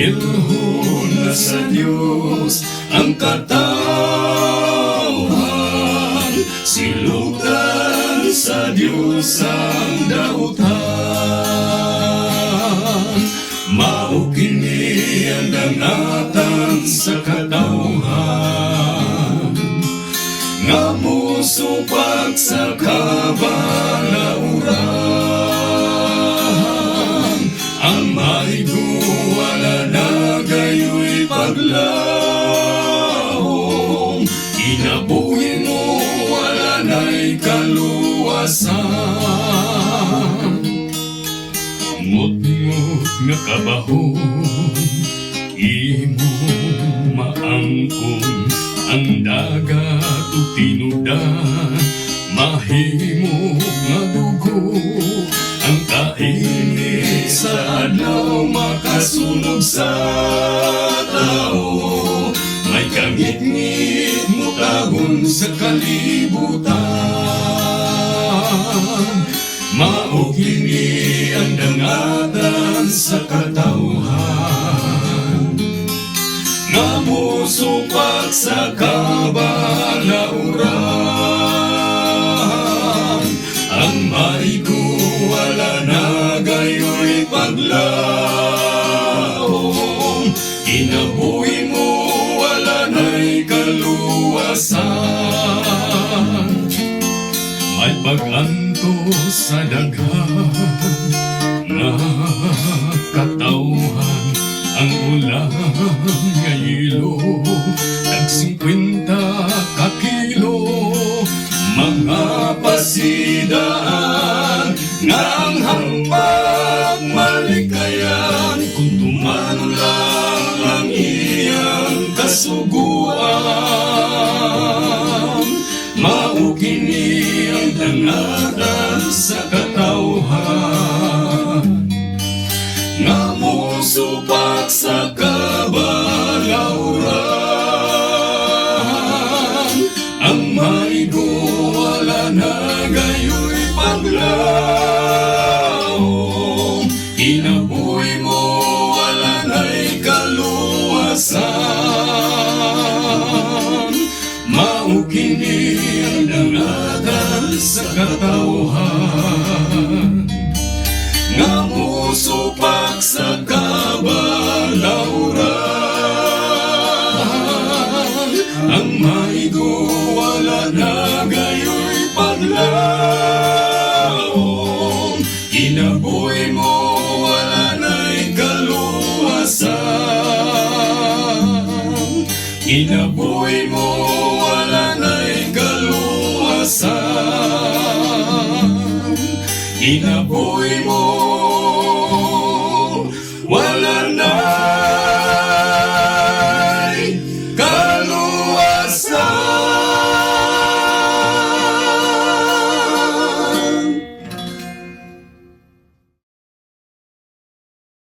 Inilhon na sa Diyos ang katawan, silutan sa Diyos ang dautan. Mao kini ang dangatan sa katawhan, nga musupag sa kabalauran. Ang maiguwala na gayo'y paglahong, kinabuhi mo wala na'y kaluwasan. Ngot-ngot nga kabahon, imong maangkon ang dagat o tinudan. Mahimo nga dugo ang kainit sa adlaw, makasunog sa tao. May kangit-ngit mo tahon sa kalibutan. Mao kini ang dangatan sa katawhan, nga musupag sa kabalauran. Ang maiguwala na gayo'y paglahong, kinabuhi mo wala na'y kaluwasan. May pag-antos sa daghan na katawhan, ang ulan nga ilo nag-50 ka kilo. Mga pasidaan nga ang hambag malikayan, kung tumano lang ang iyang kasuguan. Mao kini ang dangatan sa katawhan, nga musupag sa kabalauran. Ang maiguwala na gayo'y paglahong, kinabuhi mo wala na'y kaluwasan. Mao kini ang dangatan sa katawhan, nga musupag sa kabalauran. Ang maiguwala na gayo'y paglahong, kinabuhi mo wala na'y kaluwasan. Kinabuhi mo wala na'y kaluwasan. Kinabuhi mo